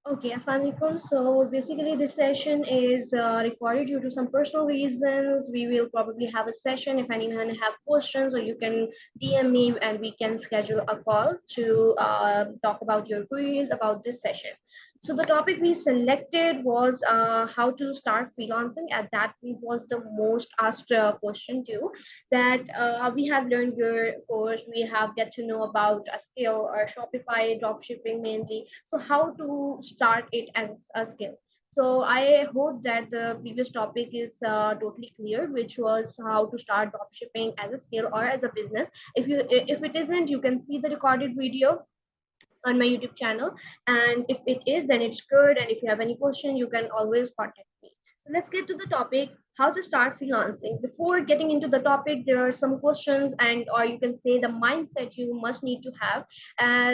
Okay, Assalamu alaikum. So basically, this session is recorded due to some personal reasons. We will probably have a session if anyone have questions, or you can DM me and we can schedule a call to talk about your queries about this session. So the topic we selected was how to start freelancing, and that was the most asked question too. That we have learned your course, we have get to know about a skill or Shopify dropshipping mainly. So how to start it as a skill. So I hope that the previous topic is totally clear, which was how to start dropshipping as a skill or as a business. If it isn't, you can see the recorded video on my YouTube channel. And if it is, then it's good. And if you have any question, you can always contact me. So let's get to the topic, how to start freelancing. Before getting into the topic, there are some questions and or you can say the mindset you must need to have.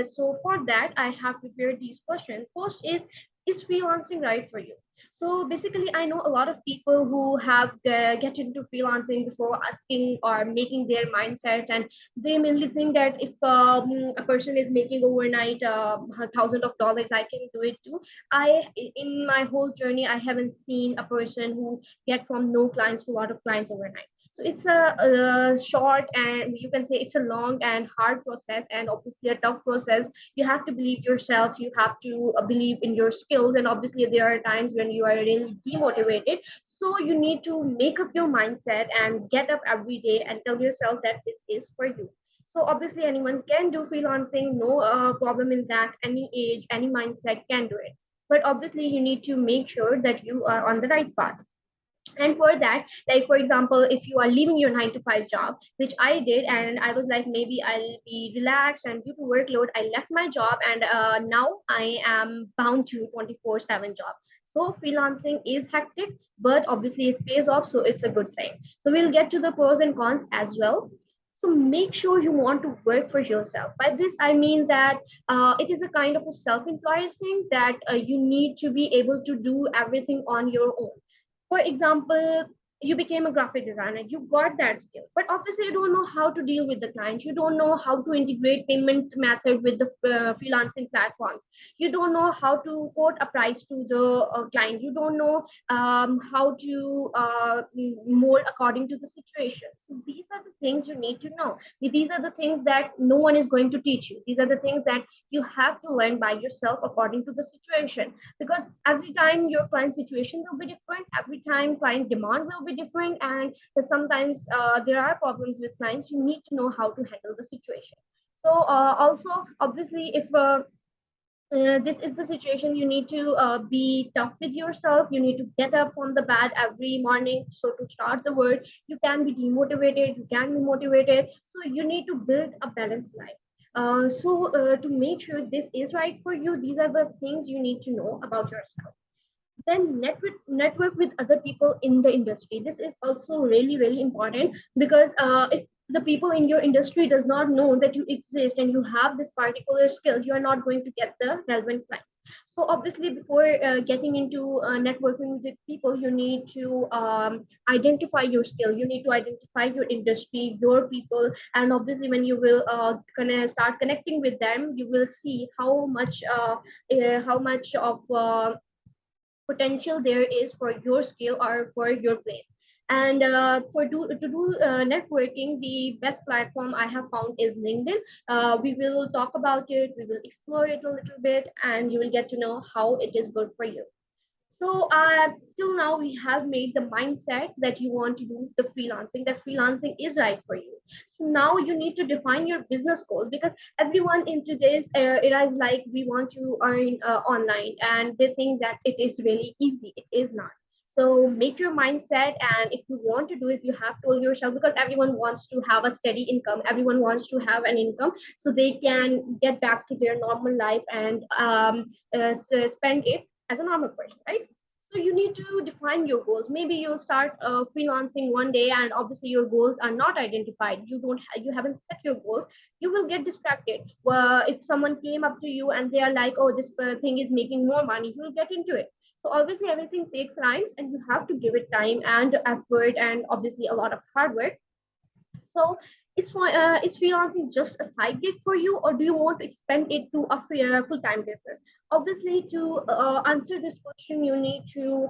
So for that, I have prepared these questions. First is freelancing right for you? So basically, I know a lot of people who have get into freelancing before asking or making their mindset, and they mainly think that if a person is making overnight thousands of dollars, I can do it too. I In my whole journey, I haven't seen a person who get from no clients to a lot of clients overnight. So it's a short, and you can say it's a long and hard process, and obviously a tough process. You have to believe yourself, you have to believe in your skills, and obviously there are times when you are really demotivated. So you need to make up your mindset and get up every day and tell yourself that this is for you. So obviously anyone can do freelancing, no problem in that. Any age, any mindset can do it. But obviously you need to make sure that you are on the right path. And for that, like for example, if you are leaving your 9 to 5 job, which I did, and I was like, maybe I'll be relaxed, and due to workload, I left my job, and now I am bound to 24/7 job. So freelancing is hectic, but obviously it pays off, so it's a good thing. So we'll get to the pros and cons as well. So make sure you want to work for yourself. By this I mean that it is a kind of a self-employed thing, that you need to be able to do everything on your own. For example, you became a graphic designer, you got that skill, but obviously you don't know how to deal with the client, you don't know how to integrate payment method with the freelancing platforms, you don't know how to quote a price to the client, you don't know how to mold according to the situation. So these are the things you need to know. These are the things that no one is going to teach you. These are the things that you have to learn by yourself according to the situation, because every time your client situation will be different, every time client demand will be different, and sometimes there are problems with clients. You need to know how to handle the situation. So also obviously if this is the situation, you need to be tough with yourself, you need to get up from the bed every morning. So to start the word, you can be demotivated, you can be motivated, so you need to build a balanced life. To make sure this is right for you, these are the things you need to know about yourself. Then network with other people in the industry. This is also really really important, because if the people in your industry does not know that you exist and you have this particular skill, you are not going to get the relevant clients. So obviously before getting into networking with people, you need to identify your skill, you need to identify your industry, your people, and obviously when you will gonna start connecting with them, you will see how much of potential there is for your skill or for your place. And to do networking, the best platform I have found is LinkedIn. We will talk about it, we will explore it a little bit, and you will get to know how it is good for you. So till now, we have made the mindset that you want to do the freelancing, that freelancing is right for you. So now you need to define your business goals, because everyone in today's era is like, we want to earn online, and they think that it is really easy. It is not. So make your mindset, and if you want to do it, you have told yourself, because everyone wants to have a steady income, everyone wants to have an income so they can get back to their normal life and spend it as a normal person, right? So you need to define your goals. Maybe you'll start freelancing one day, and obviously your goals are not identified. You haven't set your goals. You will get distracted. Well, if someone came up to you and they are like, "Oh, this thing is making more money," you will get into it. So obviously everything takes time, and you have to give it time and effort, and obviously a lot of hard work. So Is freelancing just a side gig for you, or do you want to expand it to a full-time business? Obviously, to answer this question, you need to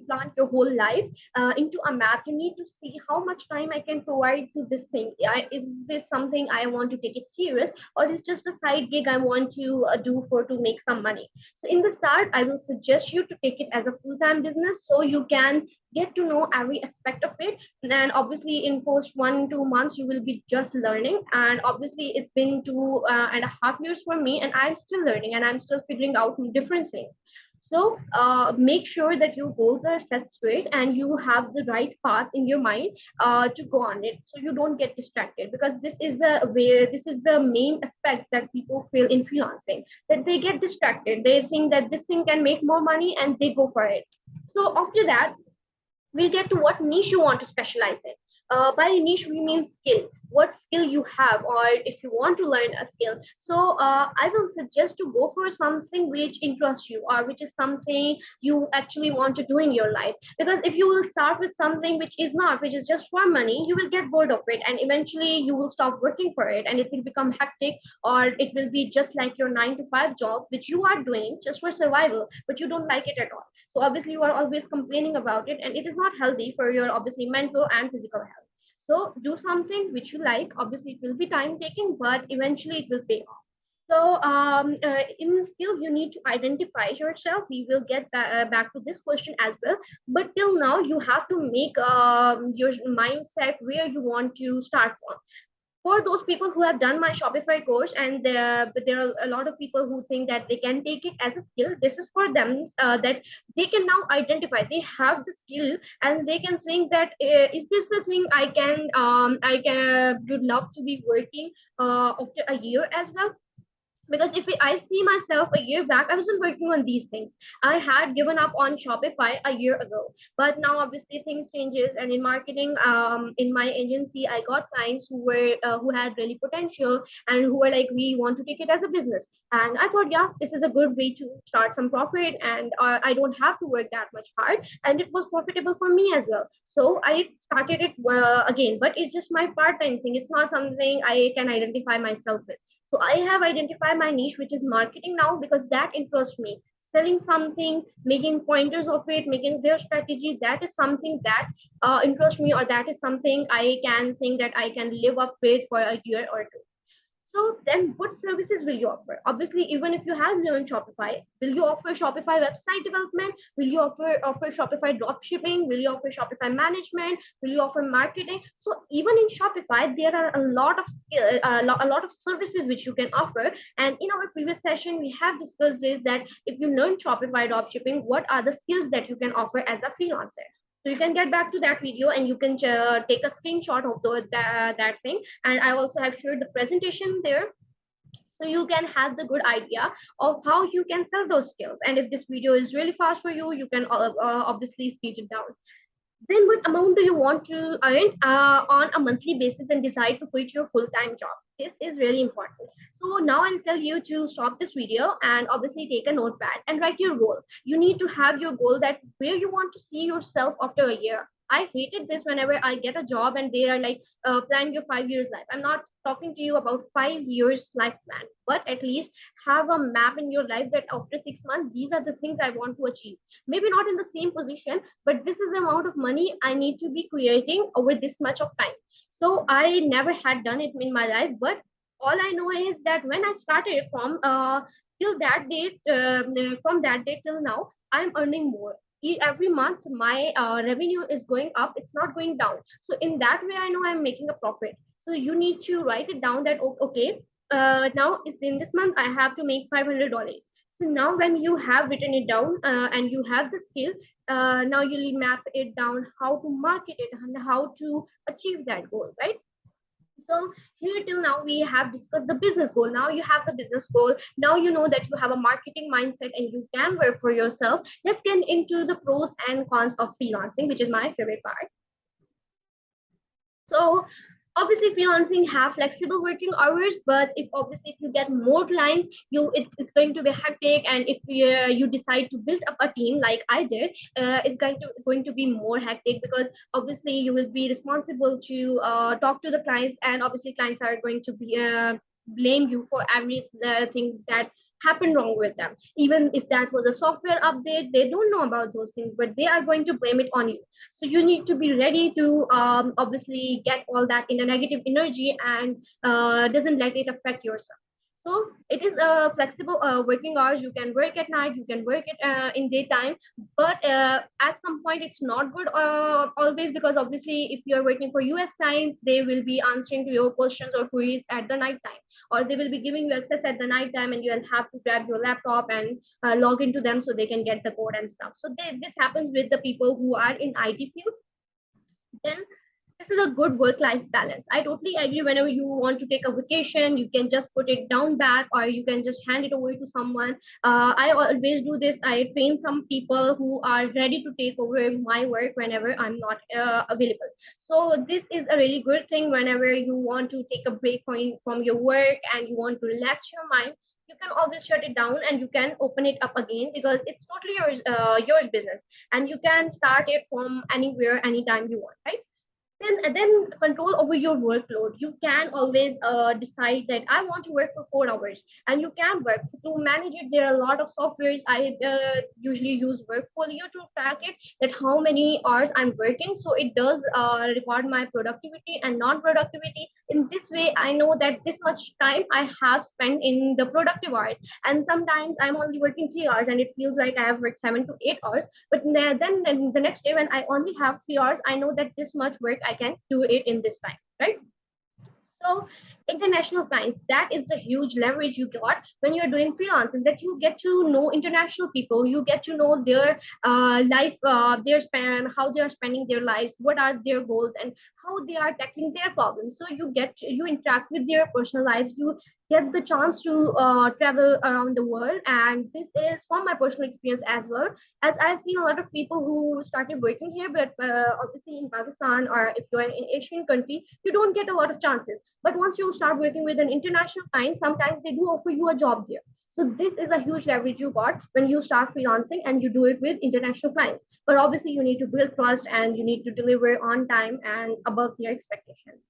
plant your whole life into a map. You need to see how much time I can provide to this thing. Is this something I want to take it serious, or is just a side gig I want to do for to make some money? So in the start, I will suggest you to take it as a full-time business, so you can get to know every aspect of it. And obviously in first 1 2 months you will be just learning, and obviously it's been 2.5 years for me, and I'm still learning and I'm still figuring out different things. So make sure that your goals are set straight and you have the right path in your mind to go on it, so you don't get distracted, because this is the main aspect that people feel in freelancing, that they get distracted. They think that this thing can make more money and they go for it. So after that, we'll get to what niche you want to specialize in. By niche, we mean skill. What skill you have, or if you want to learn a skill. So I will suggest to go for something which interests you, or which is something you actually want to do in your life. Because if you will start with something which is not, which is just for money, you will get bored of it, and eventually you will stop working for it, and it will become hectic, or it will be just like your 9 to 5 job, which you are doing just for survival, but you don't like it at all. So obviously you are always complaining about it, and it is not healthy for your obviously mental and physical health. So do something which you like. Obviously it will be time taking, but eventually it will pay off. So in skill, you need to identify yourself. We will get back to this question as well. But till now, you have to make your mindset where you want to start from. For those people who have done my Shopify course, and but there are a lot of people who think that they can take it as a skill. This is for them, that they can now identify they have the skill, and they can think that is this the thing I can would love to be working after a year as well. Because if I see myself a year back, I wasn't working on these things. I had given up on Shopify a year ago, but now obviously things changes, and in marketing, in my agency, I got clients who had really potential, and who were like, we want to take it as a business. And I thought, yeah, this is a good way to start some profit, and I don't have to work that much hard, and it was profitable for me as well. So I started it again, but it's just my part-time thing. It's not something I can identify myself with. So I have identified my niche, which is marketing now, because that interests me. Selling something, making pointers of it, making their strategy, that is something that interests me, or that is something I can think that I can live up with for a year or two. So then what services will you offer? Obviously, even if you have learned Shopify, will you offer Shopify website development? Will you offer Shopify drop shipping? Will you offer Shopify management? Will you offer marketing? So even in Shopify, there are a lot of skill, a lot of services which you can offer. And in our previous session, we have discussed this, that if you learn Shopify drop shipping, what are the skills that you can offer as a freelancer? So you can get back to that video, and you can take a screenshot of that thing. And I also have shared the presentation there, so you can have the good idea of how you can sell those skills. And if this video is really fast for you, you can obviously speed it down. Then what amount do you want to earn on a monthly basis, and decide to quit your full-time job? This is really important. So now I'll tell you to stop this video and obviously take a notepad and write your goal. You need to have your goal, that where you want to see yourself after a year. I hated this whenever I get a job and they are like, plan your 5 years life. I'm not talking to you about 5 years life plan, but at least have a map in your life, that after 6 months, these are the things I want to achieve. Maybe not in the same position, but this is the amount of money I need to be creating over this much of time. So I never had done it in my life, but all I know is that when I started from till that date, from that date till now, I'm earning more. Every month, my revenue is going up. It's not going down. So in that way, I know I'm making a profit. So you need to write it down, that okay, now in this month I have to make $500. So now when you have written it down, and you have the skill, now you'll map it down how to market it and how to achieve that goal, right? So here till now we have discussed the business goal. Now you have the business goal. Now you know that you have a marketing mindset and you can work for yourself. Let's get into the pros and cons of freelancing, which is my favorite part. So Obviously freelancing have flexible working hours, but if obviously if you get more clients, it's going to be hectic. And if you decide to build up a team like I did, it's going to be more hectic, because obviously you will be responsible to talk to the clients, and obviously clients are going to be blame you for everything that happened wrong with them. Even if that was a software update, they don't know about those things, but they are going to blame it on you. So you need to be ready to obviously get all that in a negative energy, and doesn't let it affect yourself. So it is flexible working hours. You can work at night, you can work it in daytime, but at some point it's not good always, because obviously if you're working for US clients, they will be answering to your questions or queries at the night time, or they will be giving you access at the night time, and you'll have to grab your laptop and log into them so they can get the code and stuff. So this happens with the people who are in IT field. Then this is a good work life balance. I totally agree. Whenever you want to take a vacation, you can just put it down back, or you can just hand it over to someone. I always do this. I train some people who are ready to take over my work whenever I'm not available. So this is a really good thing. Whenever you want to take a break from your work and you want to relax your mind, you can always shut it down and you can open it up again, because it's totally yours business, and you can start it from anywhere anytime you want, right? Then control over your workload. You can always decide that I want to work for 4 hours, and you can work to manage it. There are a lot of softwares. I usually use Workfolio to track it, that how many hours I'm working, so it does record my productivity and non-productivity. In this way I know that this much time I have spent in the productive hours, and sometimes I'm only working 3 hours and it feels like I have worked 7 to 8 hours. But then the next day when I only have 3 hours, I know that this much work I can do it in this time, right? So international clients, that is the huge leverage you got when you're doing freelancing, that you get to know international people, you get to know their life, their span, how they are spending their lives, what are their goals, and how they are tackling their problems. So you interact with their personal lives, you get the chance to travel around the world. And this is from my personal experience as well, as I've seen a lot of people who started working here, but obviously in Pakistan, or if you're in Asian country, you don't get a lot of chances. But once you start working with an international client, sometimes they do offer you a job there. So this is a huge leverage you got when you start freelancing and you do it with international clients. But obviously you need to build trust, and you need to deliver on time and above their expectations.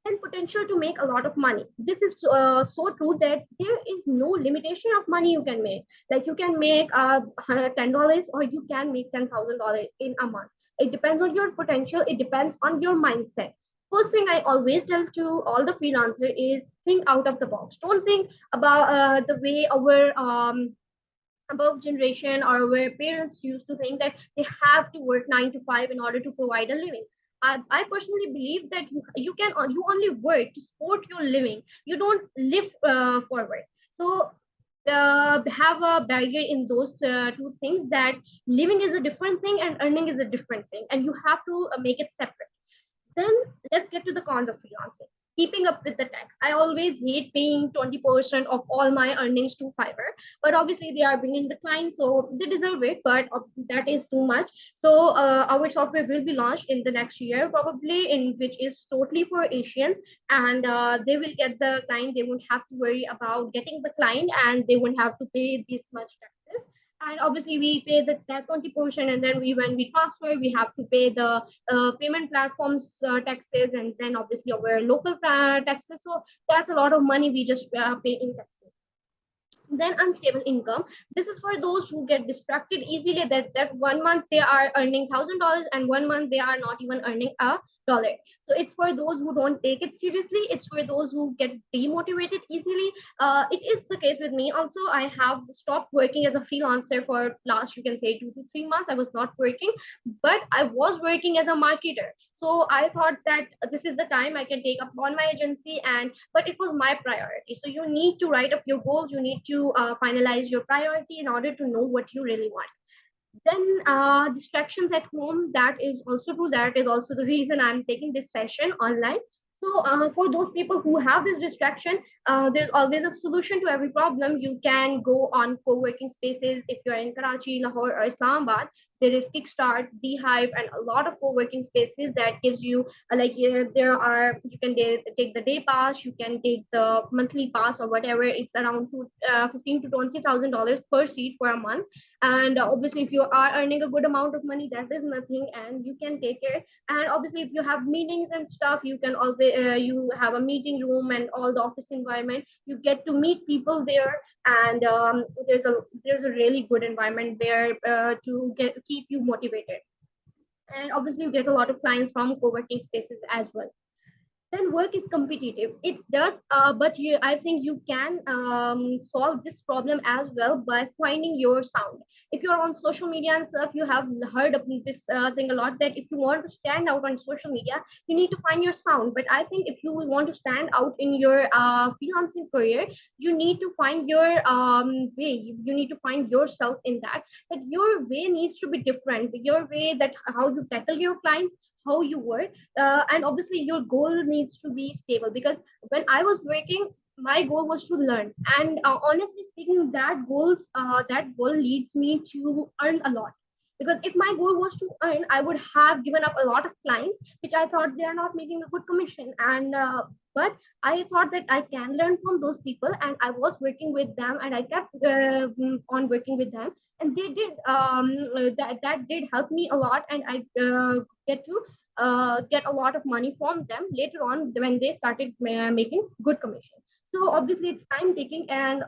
And potential to make a lot of money. This is so true that there is no limitation of money you can make. Like you can make $10, or you can make $10,000 in a month. It depends on your potential. It depends on your mindset. First thing I always tell to all the freelancer is think out of the box. Don't think about the way our above generation or where parents used to think that they have to work 9 to 5 in order to provide a living. I personally believe that you only work to support your living. You don't live forward. So have a barrier in those two things, that living is a different thing and earning is a different thing, and you have to make it separate. Then let's get to the cons of freelancing. Keeping up with the tax. I always hate paying 20% of all my earnings to Fiverr, but obviously they are bringing the clients, so they deserve it, but that is too much. So our software will be launched in the next year, probably, in which is totally for Asians, and they will get the client. They won't have to worry about getting the client, and they won't have to pay this much taxes. And obviously we pay the that 20%, and then when we transfer, we have to pay the payment platforms taxes, and then obviously our local taxes. So that's a lot of money we just pay in taxes. Then unstable income. This is for those who get distracted easily, that 1 month they are earning $1,000 and 1 month they are not even earning a dollar. So it's for those who don't take it seriously. It's for those who get demotivated easily. It is the case with me also. I have stopped working as a freelancer for last, you can say, 2 to 3 months. I was not working, but I was working as a marketer. So I thought that this is the time I can take up on my agency, and but it was my priority. So you need to write up your goals. You need to finalize your priority in order to know what you really want. Then distractions at home, that is also true. That is also the reason I'm taking this session online. So for those people who have this distraction, there's always a solution to every problem. You can go on co-working spaces. If you're in Karachi, Lahore, or Islamabad, There is Kickstart, the Hive, and a lot of co-working spaces that gives you there are, you can take the day pass, you can take the monthly pass or whatever. It's around 15 to $20,000 per seat for a month. And obviously, if you are earning a good amount of money, that is nothing, and you can take it. And obviously, if you have meetings and stuff, you can always you have a meeting room and all the office environment. You get to meet people there, and there's a really good environment there to keep you motivated. And obviously, you get a lot of clients from co-working spaces as well. Then work is competitive. It does, but I think you can solve this problem as well by finding your sound. If you're on social media and stuff, you have heard of this thing a lot, that if you want to stand out on social media, you need to find your sound. But I think if you want to stand out in your freelancing career, you need to find your way. You need to find yourself in that. That your way needs to be different. Your way, that how you tackle your clients, how you work, and obviously your goal needs to be stable. Because when I was working, my goal was to learn, and honestly speaking, that goal leads me to earn a lot. Because if my goal was to earn, I would have given up a lot of clients which I thought they are not making a good commission. And but I thought that I can learn from those people, and I was working with them, and I kept on working with them, and they did that did help me a lot. And I get to get a lot of money from them later on when they started making good commission. So obviously it's time taking, and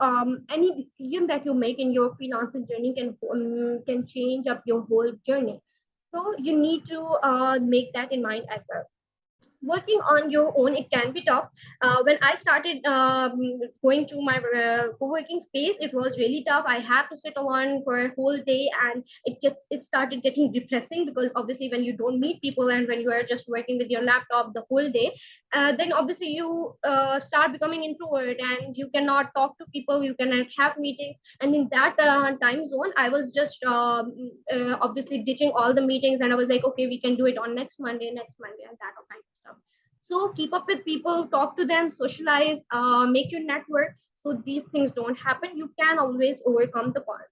any decision that you make in your freelancing journey can change up your whole journey. So you need to make that in mind as well. Working on your own, it can be tough. When I started going to my co-working space, it was really tough. I had to sit alone for a whole day, and it started getting depressing. Because obviously when you don't meet people and when you are just working with your laptop the whole day, then obviously you start becoming introvert, and you cannot talk to people, you cannot have meetings. And in that time zone, I was just obviously ditching all the meetings, and I was like, okay, we can do it on next Monday, and that all kind of stuff. So keep up with people, talk to them, socialize, make your network, so these things don't happen. You can always overcome the cons.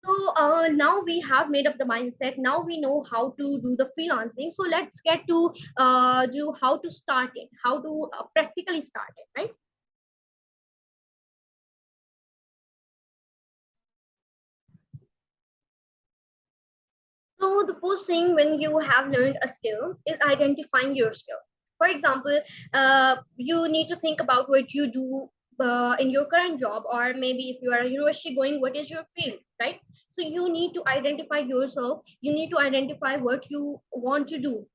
So now we have made up the mindset. Now we know how to do the freelancing. So let's get to do how to start it, how to practically start it, right? So the first thing when you have learned a skill is identifying your skill. For example, you need to think about what you do in your current job, or maybe if you are a university going, what is your field, right? So you need to identify yourself. You need to identify what you want to do.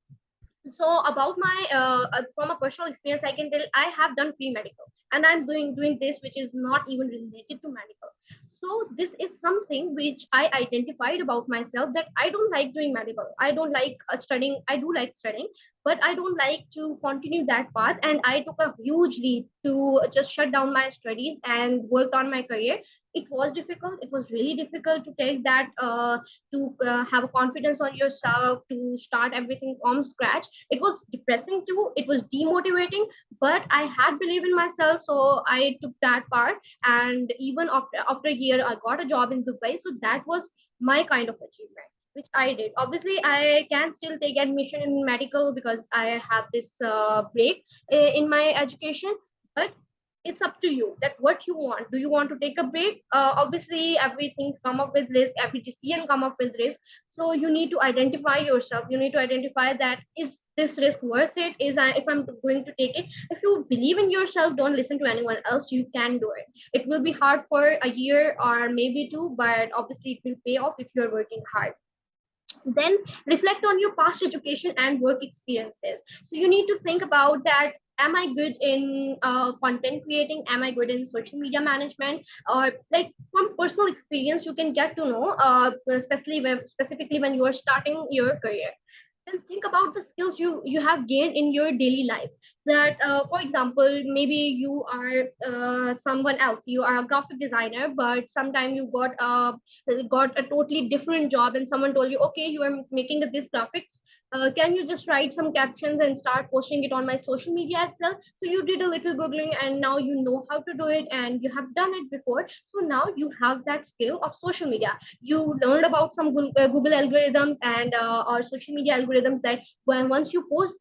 So about my from a personal experience, I can tell I have done pre-medical, and I'm doing this which is not even related to medical. So this is something which I identified about myself, that I don't like doing medical. I don't like studying. I do like studying, but I don't like to continue that path. And I took a huge leap to just shut down my studies and worked on my career. It was difficult. It was really difficult to take that to have a confidence on yourself, to start everything from scratch. It was depressing too, it was demotivating, but I had belief in myself, so I took that part. And even after a year, I got a job in Dubai. So that was my kind of achievement which I did. Obviously, I can still take admission in medical because I have this break in my education, but it's up to you that what you want. Do you want to take a break? Obviously everything's come up with risk, every decision come up with risk. So you need to identify yourself. You need to identify that, is this risk worth it? If I'm going to take it, if you believe in yourself, don't listen to anyone else, you can do it. It will be hard for a year or maybe two, but obviously it will pay off if you're working hard. Then reflect on your past education and work experiences. So you need to think about that, am I good in content creating, am I good in social media management, or like from personal experience you can get to know, specifically when you are starting your career. Then think about the skills you have gained in your daily life. That for example, maybe you are someone else, you are a graphic designer, but sometime you got a totally different job, and someone told you, okay, you are making this graphics can you just write some captions and start posting it on my social media as well? So you did a little googling and now you know how to do it and you have done it before. So now you have that skill of social media. You learned about some Google algorithms and or social media algorithms, that when once you post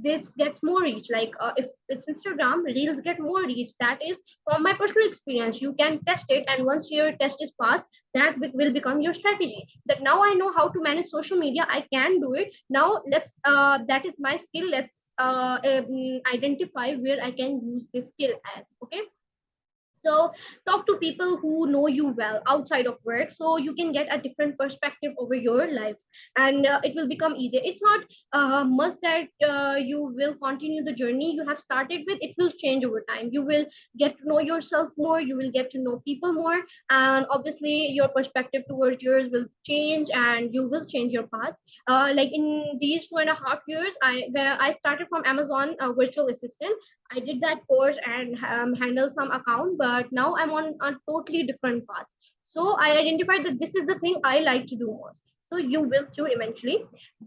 this gets more reach. Like if it's Instagram, reels get more reach. That is from my personal experience. You can test it, and once your test is passed, that will become your strategy. That now I know how to manage social media, I can do it. Now let's that is my skill. Let's identify where I can use this skill as. Okay, so talk to people who know you well outside of work, so you can get a different perspective over your life, and it will become easier. It's not must that you will continue the journey you have started with. It will change over time. You will get to know yourself more, you will get to know people more, and obviously your perspective towards yours will change, and you will change your path. Like in these 2.5 years, where I started from Amazon virtual assistant. I did that course and handle some account, but now I'm on a totally different path. So I identified that this is the thing I like to do most. So you will too eventually.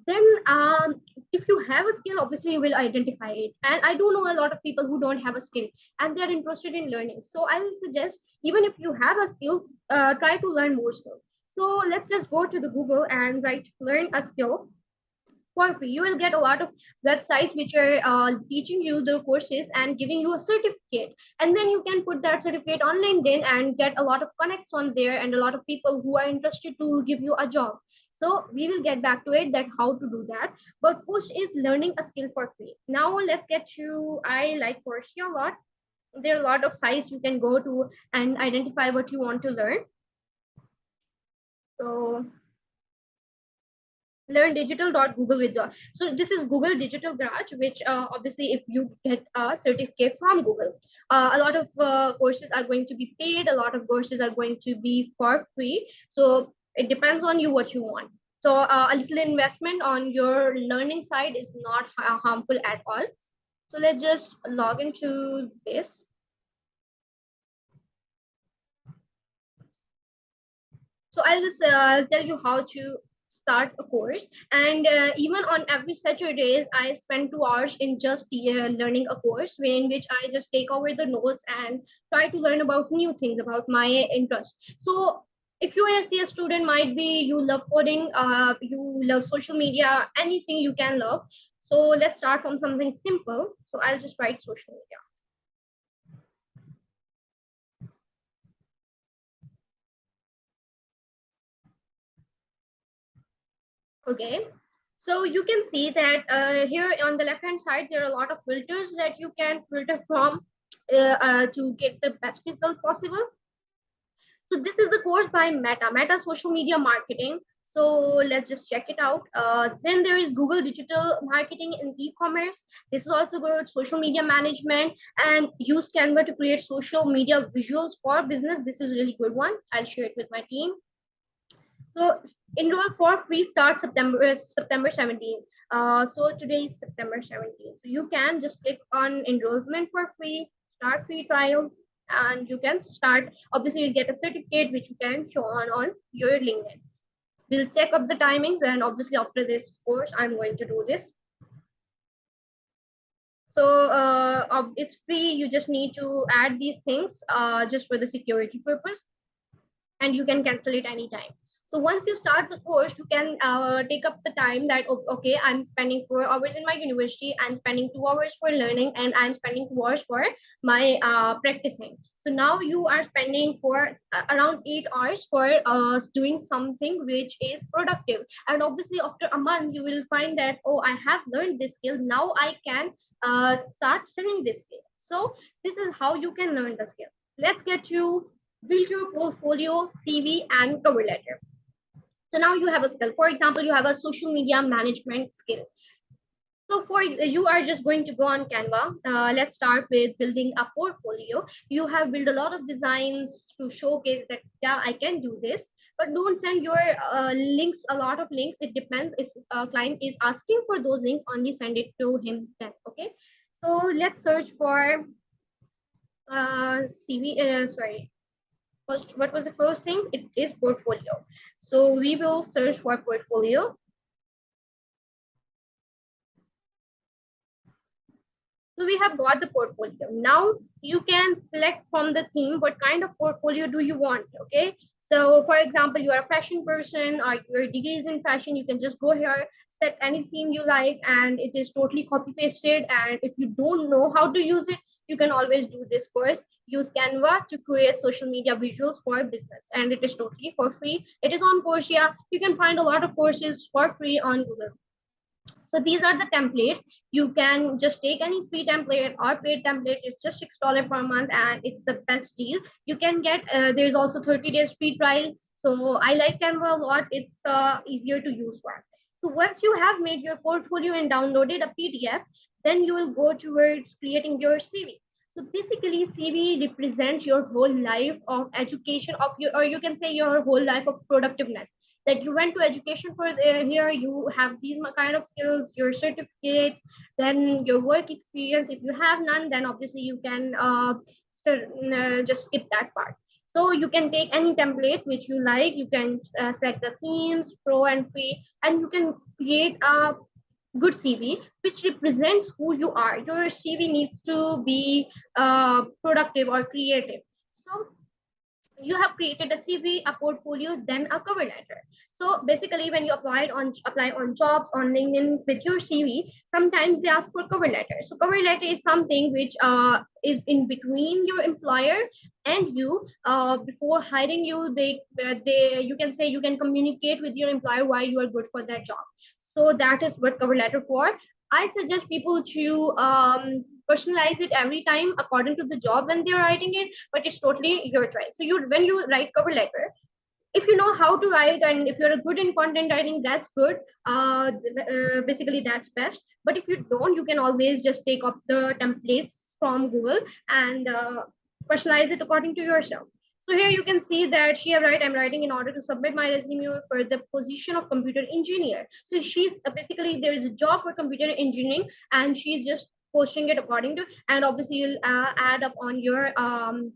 Then, if you have a skill, obviously you will identify it. And I do know a lot of people who don't have a skill and they're interested in learning. So I will suggest, even if you have a skill, try to learn more skills. So let's just go to the Google and write learn a skill for free. You will get a lot of websites which are teaching you the courses and giving you a certificate, and then you can put that certificate on LinkedIn and get a lot of connects on there and a lot of people who are interested to give you a job. So we will get back to it, that how to do that. But push is learning a skill for free. Now let's get to, I like Coursera a lot. There are a lot of sites you can go to and identify what you want to learn. So learn digital dot google with the, so this is Google Digital Garage, which obviously if you get a certificate from Google, a lot of courses are going to be paid, a lot of courses are going to be for free. So it depends on you what you want. So a little investment on your learning side is not harmful at all. So let's just log into this. So I'll just tell you how to start a course. And even on every Saturdays, I spend 2 hours in just learning a course, in which I just take over the notes and try to learn about new things about my interest. So if you are a CS student, might be you love coding, you love social media, anything you can love. So let's start from something simple. So I'll just write social media. Okay, so you can see that here on the left hand side, there are a lot of filters that you can filter from to get the best result possible. So this is the course by Meta Social Media Marketing. So let's just check it out. Then there is Google Digital Marketing and E-commerce. This is also good. Social media management, and use Canva to create social media visuals for business. This is a really good one. I'll share it with my team. So enroll for free start September 17th. So today is September 17th. So you can just click on enrollment for free, start free trial, and you can start. Obviously, you'll get a certificate which you can show on your LinkedIn. We'll check up the timings, and obviously after this course, I'm going to do this. So it's free. You just need to add these things just for the security purpose, and you can cancel it anytime. So once you start the course, you can take up the time that, okay, I'm spending 4 hours in my university, I'm spending 2 hours for learning, and I'm spending 2 hours for my practicing. So now you are spending for around 8 hours for doing something which is productive. And obviously after a month, you will find that, oh, I have learned this skill. Now I can start selling this skill. So this is how you can learn the skill. Let's get to build your portfolio, CV, and cover letter. So now you have a skill. For example, you have a social media management skill. So for you are just going to go on Canva. Let's start with building a portfolio. You have built a lot of designs to showcase that, yeah, I can do this. But don't send your links, a lot of links. It depends. If a client is asking for those links, only send it to him then. Okay. So let's search for CV. Sorry, what was the first thing? It is portfolio. So we will search for portfolio. So we have got the portfolio. Now you can select from the theme what kind of portfolio do you want. Okay. So for example, you are a fashion person or your degree is in fashion, you can just go here, set any theme you like, and it is totally copy pasted. And if you don't know how to use it, you can always do this first. Use Canva to create social media visuals for business, and it is totally for free. It is on Coursera. You can find a lot of courses for free on Google. So these are the templates. You can just take any free template or paid template. It's just $6 per month, and it's the best deal. You can get. There's also 30 days free trial. So I like Canva a lot. It's easier to use for. So once you have made your portfolio and downloaded a PDF, then you will go towards creating your CV. So basically, CV represents your whole life of education of your, or you can say your whole life of productiveness, that you went to education for here, you have these kind of skills, your certificates, then your work experience. If you have none, then obviously you can just skip that part. So you can take any template which you like, you can set the themes pro and free, and you can create a good CV which represents who you are. Your CV needs to be productive or creative. So you have created a CV, a portfolio, then a cover letter. So basically, when you apply on jobs on LinkedIn with your CV, sometimes they ask for cover letter. So cover letter is something which is in between your employer and you. Before hiring you, they you can say, you can communicate with your employer why you are good for that job. So that is what cover letter for. I suggest people to personalize it every time according to the job when they're writing it, but it's totally your choice. So you, when you write cover letter, if you know how to write and if you're good in content writing, that's good. Basically that's best. But if you don't, you can always just take up the templates from Google and personalize it according to yourself. So here you can see that she have write, I'm writing in order to submit my resume for the position of computer engineer. So she's basically, there is a job for computer engineering and she's just posting it according to, and obviously you'll add up on your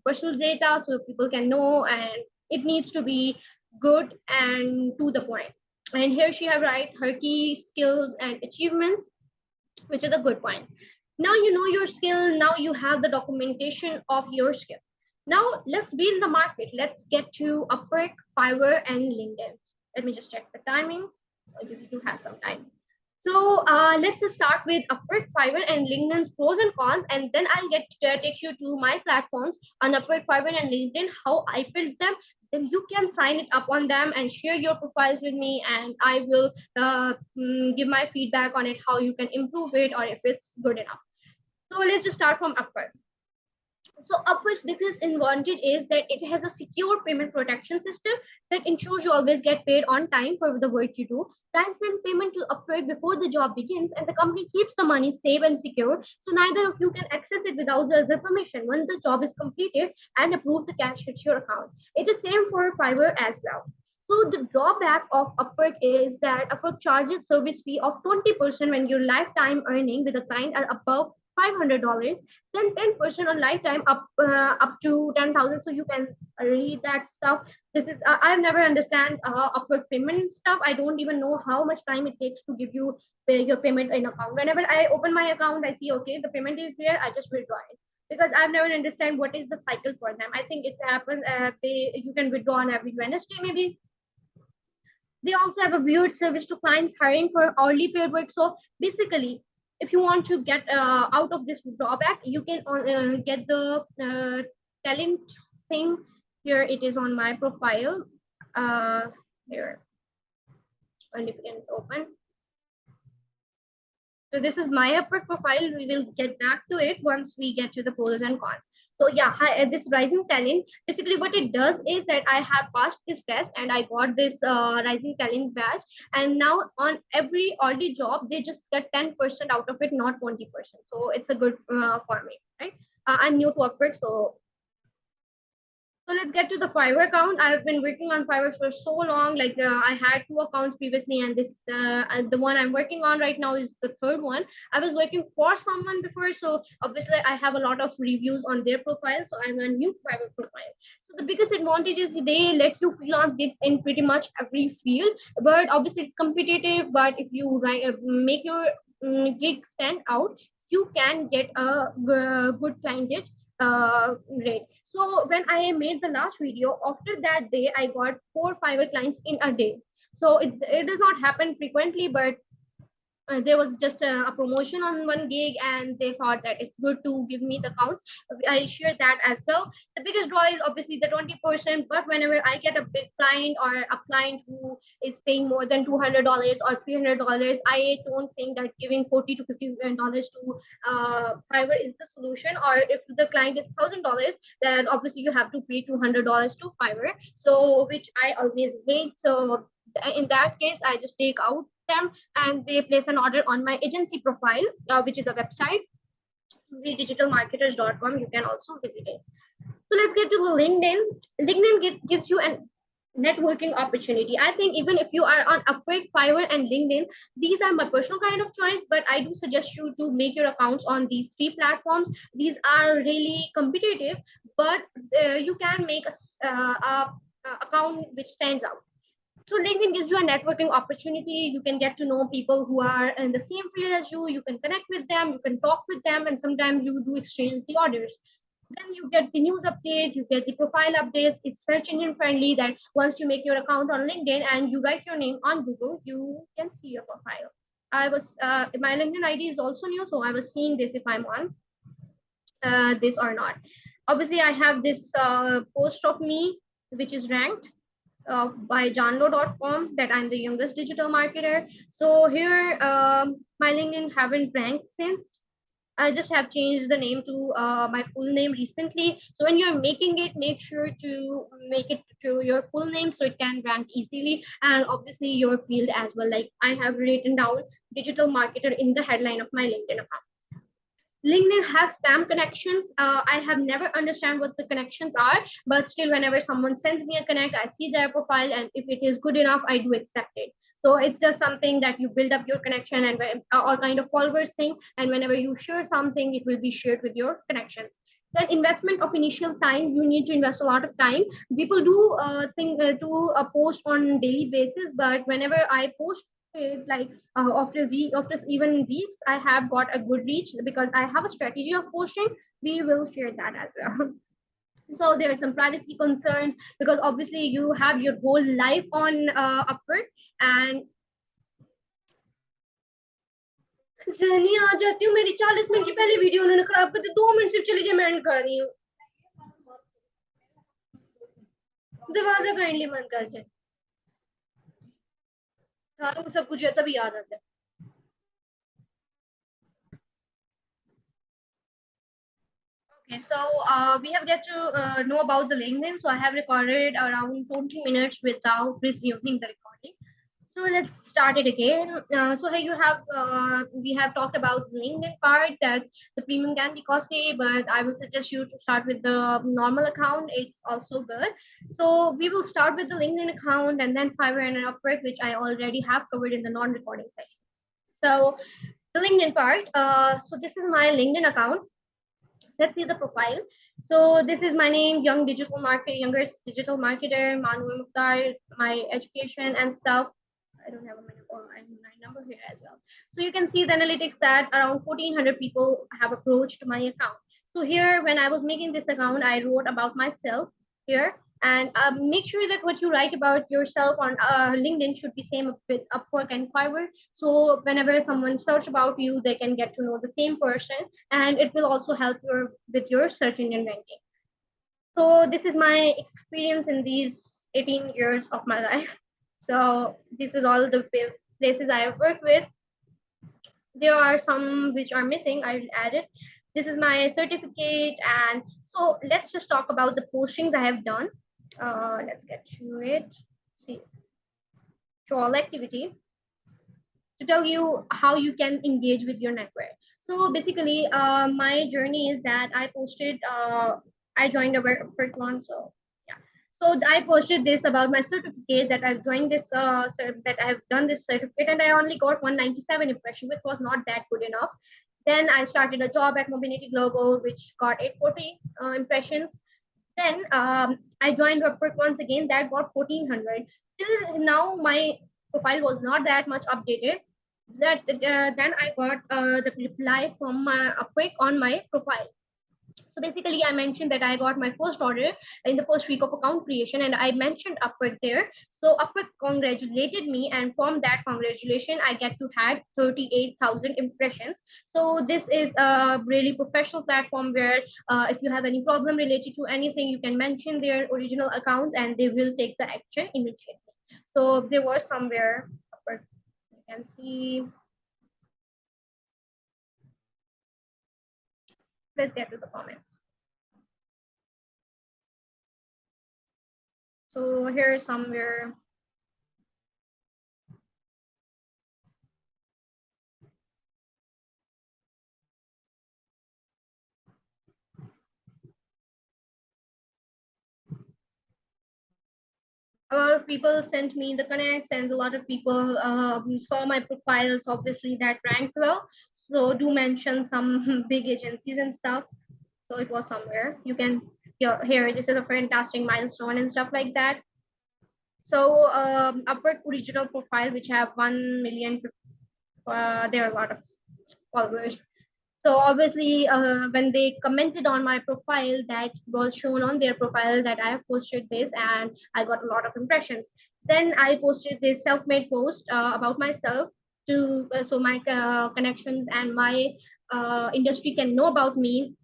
personal data so people can know, and it needs to be good and to the point. And here she have write her key skills and achievements, which is a good point. Now you know your skill, now you have the documentation of your skill. Now let's be in the market. Let's get to Upwork, Fiverr, and LinkedIn. Let me just check the timing. We do have some time. So let's just start with Upwork, Fiverr, and LinkedIn's pros and cons, and then I'll get take you to my platforms on Upwork, Fiverr, and LinkedIn, how I built them. Then you can sign it up on them and share your profiles with me, and I will give my feedback on it, how you can improve it or if it's good enough. So let's just start from Upwork. So Upwork's biggest advantage is that it has a secure payment protection system that ensures you always get paid on time for the work you do. Clients send payment to Upwork before the job begins, and the company keeps the money safe and secure, so neither of you can access it without the other permission. Once the job is completed and approved, the cash hits your account. It is same for Fiverr as well. So the drawback of Upwork is that Upwork charges service fee of 20% when your lifetime earning with a client are above $500, then 10% on lifetime up to 10,000. So you can read that stuff. This is I've never understand Upwork payment stuff. I don't even know how much time it takes to give you your payment in account. Whenever I open my account, I see okay, the payment is there, I just withdraw it, because I've never understand what is the cycle for them. I think it happens you can withdraw on every Wednesday maybe. They also have a weird service to clients hiring for hourly paid work. So basically, if you want to get out of this drawback, you can get the talent thing. Here it is on my profile. Here, and if you can open. So this is my Upwork profile. We will get back to it once we get to the pros and cons. So yeah, this rising talent, basically what it does is that I have passed this test and I got this rising talent badge. And now on every already job, they just get 10% out of it, not 20%. So it's a good for me, right? I'm new to Upwork, so let's get to the Fiverr account. I've been working on Fiverr for so long. Like I had two accounts previously, and this the one I'm working on right now is the third one. I was working for someone before, so obviously I have a lot of reviews on their profile. So I'm a new Fiverr profile. So the biggest advantage is they let you freelance gigs in pretty much every field, but obviously it's competitive. But if you make your gig stand out, you can get a good clientage rate. So when I made the last video, after that day I got 4 Fiverr clients in a day. So it does not happen frequently, but there was just a promotion on one gig and they thought that it's good to give me the counts. I'll share that as well. The biggest draw is obviously the 20%, but whenever I get a big client or a client who is paying more than $200 or $300, I don't think that giving 40 to $50 to Fiverr is the solution. Or if the client is $1,000, then obviously you have to pay $200 to Fiverr, so which I always hate. So in that case I just take out them and they place an order on my agency profile, which is a website, digitalmarketers.com. You can also visit it. So let's get to the LinkedIn. LinkedIn gives you an networking opportunity. I think even if you are on Upwork, Fiverr, and LinkedIn, these are my personal kind of choice, but I do suggest you to make your accounts on these 3 platforms. These are really competitive, but you can make a account which stands out. So LinkedIn gives you a networking opportunity. You can get to know people who are in the same field as you. You can connect with them, you can talk with them, and sometimes you do exchange the orders. Then you get the news updates, you get the profile updates. It's search engine friendly that once you make your account on LinkedIn and you write your name on Google, you can see your profile. I was my LinkedIn ID is also new, so I was seeing this if I'm on this or not. Obviously, I have this post of me which is ranked by janlo.com that I'm the youngest digital marketer. So here, my LinkedIn haven't ranked since. I just have changed the name to my full name recently. So when you're making it, make sure to make it to your full name so it can rank easily. And obviously your field as well. Like I have written down digital marketer in the headline of my LinkedIn account. LinkedIn has spam connections. I have never understand what the connections are, but still, whenever someone sends me a connect, I see their profile, and if it is good enough, I do accept it. So it's just something that you build up your connection and all kind of followers thing. And whenever you share something, it will be shared with your connections. Then investment of initial time, you need to invest a lot of time. People do think to post on daily basis, but whenever I post it, like after even weeks, I have got a good reach because I have a strategy of posting. We will share that as well. So there are some privacy concerns because obviously you have your whole life on Upwork. And ज़हनी आ जाती हूँ, मेरी 40 minute की पहली video उन्होंने खराब कर दी, 2 minute सिर्फ चली जाए, मैं एंड कर रही हूँ। दरवाजा काइंडली बंद कर जाए, सारों को सब कुछ है तभी याद आता है। Okay, so we have get to know about the LinkedIn. So I have recorded around 20 minutes without resuming the recording. So let's start it again. So here you have, we have talked about the LinkedIn part that the premium can be costly, but I will suggest you to start with the normal account. It's also good. So we will start with the LinkedIn account and then Fiverr and Upwork, which I already have covered in the non-recording section. So the LinkedIn part. So this is my LinkedIn account. Let's see the profile. So this is my name, youngest digital marketer, Manu Mukhtar, my education and stuff. I don't have my number here as well. So you can see the analytics that around 1,400 people have approached my account. So here, when I was making this account, I wrote about myself here. And make sure that what you write about yourself on LinkedIn should be same with Upwork and Fiverr. So whenever someone search about you, they can get to know the same person, and it will also help with your search engine ranking. So this is my experience in these 18 years of my life. So this is all the places I have worked with. There are some which are missing. I will add it. This is my certificate. And so let's just talk about the postings I have done. Let's get to it. See, show all activity to tell you how you can engage with your network. So basically, my journey is that I posted, I joined a work one. So yeah, so I posted this about my certificate that I've joined this, that I have done this certificate, and I only got 197 impression, which was not that good enough. Then I started a job at Mobility Global, which got 840 impressions. Then I joined Upwork once again, that got 1,400. Till now, my profile was not that much updated. Then I got the reply from my Upwork on my profile. So basically, I mentioned that I got my first order in the first week of account creation, and I mentioned Upwork there. So Upwork congratulated me, and from that congratulation, I get to had 38,000 impressions. So this is a really professional platform where if you have any problem related to anything, you can mention their original accounts, and they will take the action immediately. So there was somewhere Upwork. You can see. Let's get to the comments. So here somewhere. A lot of people sent me the connects, and a lot of people saw my profiles. Obviously, that ranked well. So do mention some big agencies and stuff. So it was somewhere. You can here. This is a fantastic milestone and stuff like that. So Upwork original profile, which have 1 million. There are a lot of followers. So obviously, when they commented on my profile, that was shown on their profile that I have posted this, and I got a lot of impressions. Then I posted this self-made post about myself to so my connections and my industry can know about me.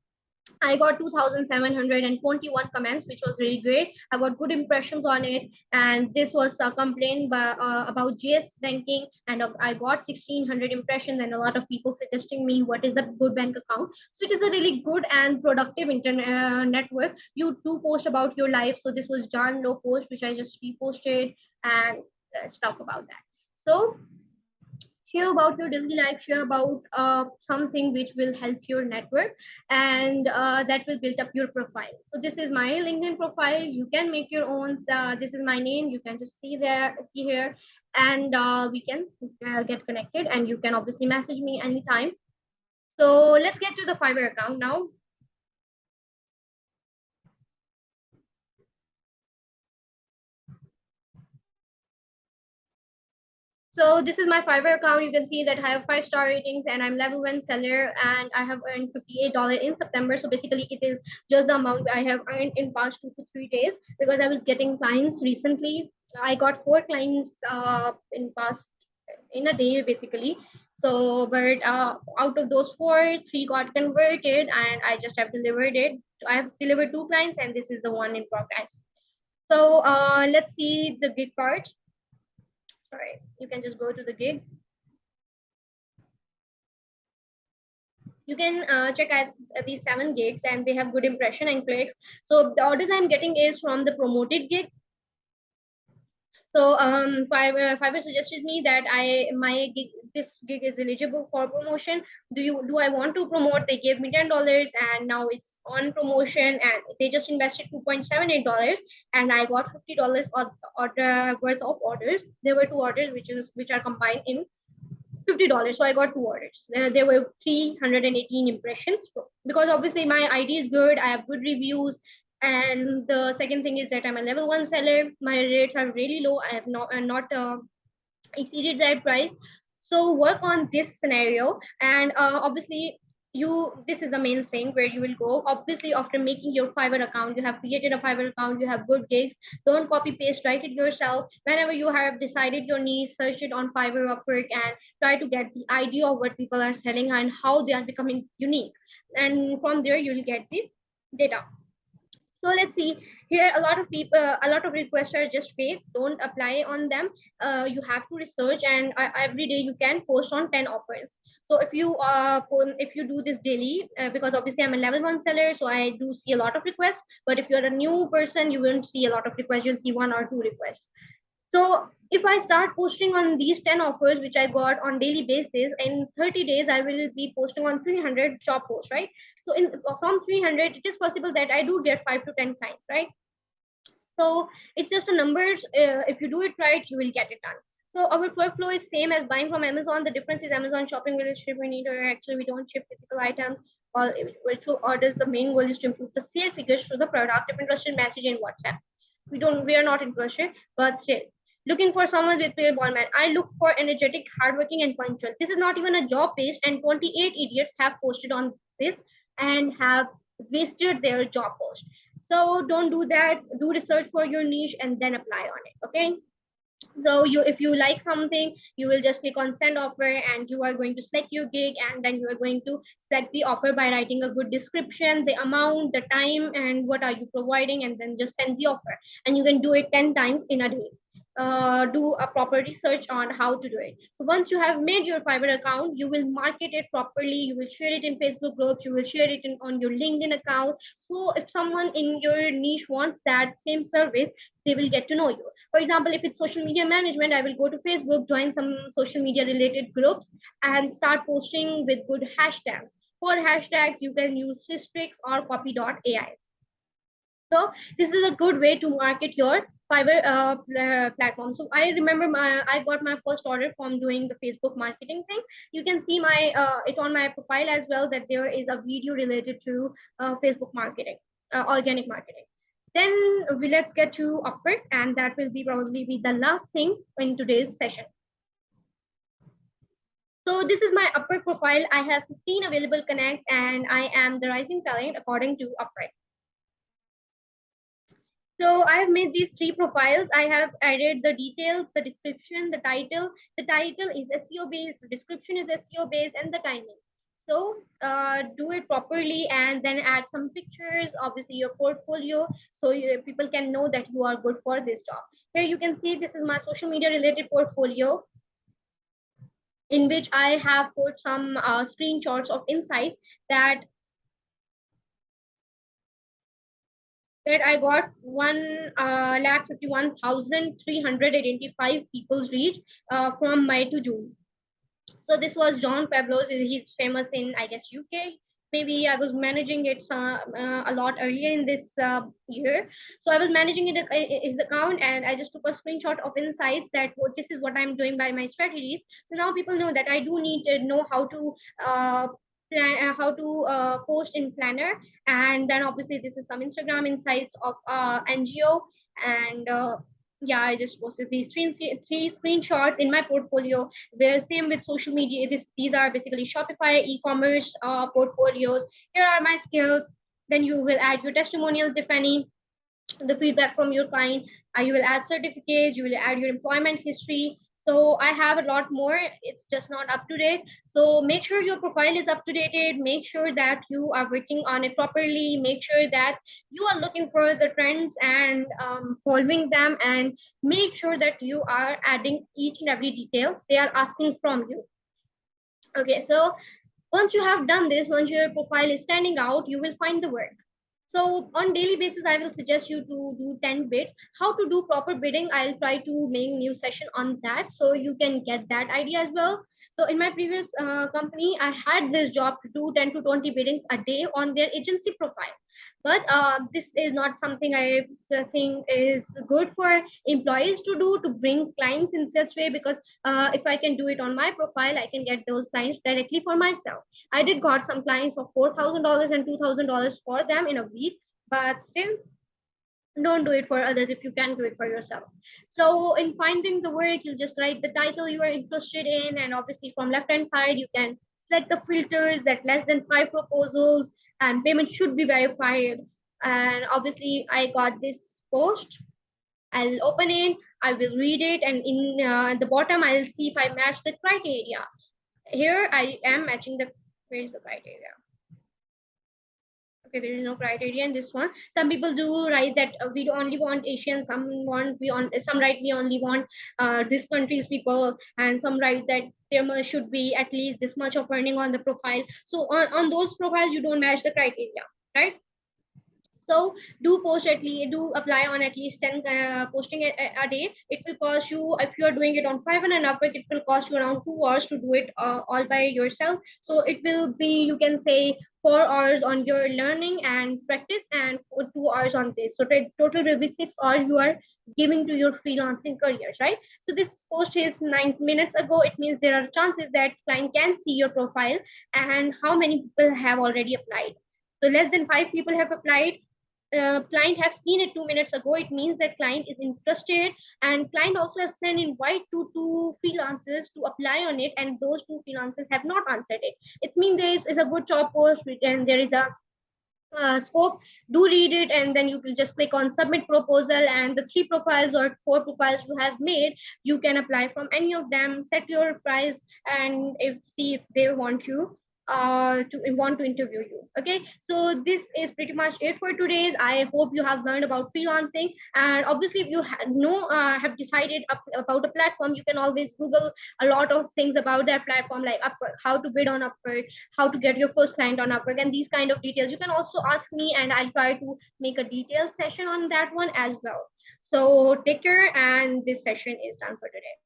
I got 2,721 comments, which was really great. I got good impressions on it, and this was a complaint about JS banking, and I got 1,600 impressions, and a lot of people suggesting me what is the good bank account. So it is a really good and productive internet network. You do post about your life, so this was John Low post, which I just reposted and stuff about that. So share about your daily life, share about something which will help your network, and that will build up your profile. So this is my LinkedIn profile. You can make your own. This is my name. You can just see here, and we can get connected, and you can obviously message me anytime. So let's get to the Fiverr account now. So this is my Fiverr account. You can see that I have 5-star ratings and I'm level 1 seller, and I have earned $58 in September. So basically it is just the amount I have earned in past 2 to 3 days because I was getting clients recently. I got 4 clients in past in a day basically. So but out of those 4, 3 got converted and I just have delivered it. I have delivered 2 clients and this is the one in progress. So let's see the gig part. Sorry, you can just go to the gigs. You can check I have these 7 gigs and they have good impression and clicks. So the orders I'm getting is from the promoted gig. So Fiverr suggested me that this gig is eligible for promotion. Do I want to promote? They gave me $10 and now it's on promotion and they just invested $2.78 and I got $50 order worth of orders. There were 2 orders which are combined in $50. So I got 2 orders. There were 318 impressions because obviously my ID is good. I have good reviews. And the second thing is that I'm a level 1 seller. My rates are really low. I have not exceeded that price. So work on this scenario, and obviously this is the main thing where you will go. Obviously after making your Fiverr account, you have created a Fiverr account, you have good gigs. Don't copy paste, write it yourself. Whenever you have decided your niche, search it on Fiverr, Upwork, and try to get the idea of what people are selling and how they are becoming unique, and from there you will get the data. So let's see here. A lot of people, a lot of requests are just fake. Don't apply on them. You have to research, and every day you can post on 10 offers. So if you do this daily, because obviously I'm a level 1 seller, so I do see a lot of requests. But if you're a new person, you won't see a lot of requests. You'll see 1 or 2 requests. So if I start posting on these 10 offers, which I got on daily basis, in 30 days, I will be posting on 300 job posts, right? So from 300, it is possible that I do get 5 to 10 clients, right? So it's just a numbers. If you do it right, you will get it done. So our workflow is same as buying from Amazon. The difference is Amazon shopping will ship we need, or actually we don't ship physical items. All virtual orders. The main goal is to improve the sale figures through the product. If interested, message in WhatsApp. We are not interested, but still. Looking for someone with clear ball man. I look for energetic, hardworking, and punctual. This is not even a job page, and 28 idiots have posted on this and have wasted their job post. So don't do that. Do research for your niche and then apply on it. Okay. So you, if you like something, you will just click on send offer, and you are going to select your gig, and then you are going to select the offer by writing a good description, the amount, the time, and what are you providing, and then just send the offer. And you can do it 10 times in a day. Do a proper research on how to do it. So once you have made your Fiverr account, you will market it properly. You will share it in Facebook groups. You will share it on your LinkedIn account. So if someone in your niche wants that same service, they will get to know you. For example, if it's social media management, I will go to Facebook, join some social media related groups, and start posting with good hashtags. For hashtags, you can use Systrix or copy.ai. So this is a good way to market your Fiverr platform. So I remember I got my first order from doing the Facebook marketing thing. You can see my it on my profile as well, that there is a video related to Facebook marketing, organic marketing. Then let's get to Upwork, and that will be probably be the last thing in today's session. So this is my Upwork profile. I have 15 available connects, and I am the rising talent according to Upwork. So I have made these three profiles. I have added the details, the description, the title. The title is SEO based, the description is SEO based, and the timing. So do it properly, and then add some pictures, obviously your portfolio, so people can know that you are good for this job. Here you can see this is my social media related portfolio, in which I have put some screenshots of insights that I got 1,51,385 people's reach from May to June. So this was John Pablos. He's famous in, I guess, UK. Maybe I was managing it a lot earlier in this year. So I was managing it his account, and I just took a screenshot of insights that this is what I'm doing by my strategies. So now people know that I do need to know how to post in Planner, and then obviously this is some Instagram insights of NGO, and yeah, I just posted these three screenshots in my portfolio. Where same with social media, these are basically Shopify e-commerce portfolios. Here are my skills. Then you will add your testimonials, if any, the feedback from your client. You will add certificates, you will add your employment history. So I have a lot more. It's just not up to date. So make sure your profile is up to date. Make sure that you are working on it properly. Make sure that you are looking for the trends and following them, and make sure that you are adding each and every detail they are asking from you. Okay, so once you have done this, once your profile is standing out, you will find the work. So on daily basis, I will suggest you to do 10 bids. How to do proper bidding, I'll try to make new session on that, so you can get that idea as well. So in my previous company, I had this job to do 10 to 20 biddings a day on their agency profile. But this is not something I think is good for employees to do, to bring clients in such way, because if I can do it on my profile, I can get those clients directly for myself. I did got some clients of $4,000 and $2,000 for them in a week, but still, don't do it for others if you can do it for yourself. So in finding the work, you'll just write the title you are interested in, and obviously from left hand side, you can select the filters that less than 5 proposals, and payment should be verified. And obviously I got this post. I'll open it, I will read it, and in the bottom I'll see if I match the criteria. Here I am matching the, where is the criteria? Okay, there is no criteria in this one. Some people do write that we only want Asian, some write we only want this country's people, and some write that there should be at least this much of earning on the profile. So on those profiles, you don't match the criteria, right? So do post at least, do apply on at least 10 posting a day. It will cost you, if you are doing it on Fiverr and Upwork, it will cost you around 2 hours to do it all by yourself. So it will be, you can say, 4 hours on your learning and practice, and 2 hours on this. So the total will be 6 hours you are giving to your freelancing careers, right? So this post is 9 minutes ago. It means there are chances that client can see your profile and how many people have already applied. So less than 5 people have applied. client have seen it 2 minutes ago, it means that client is interested, and client also has sent invite to two freelancers to apply on it, and those two freelancers have not answered it. It means is a good job post, and there is a scope. Do read it, and then you will just click on submit proposal, and the three profiles or four profiles you have made, you can apply from any of them, set your price, and if see if they want you to want to interview you. Okay, so this is pretty much it for today's. I hope you have learned about freelancing, and obviously if you have decided about a platform, you can always google a lot of things about that platform, like Upwork, how to bid on Upwork, how to get your first client on Upwork, and these kind of details. You can also ask me, and I'll try to make a detailed session on that one as well. So take care, and this session is done for today.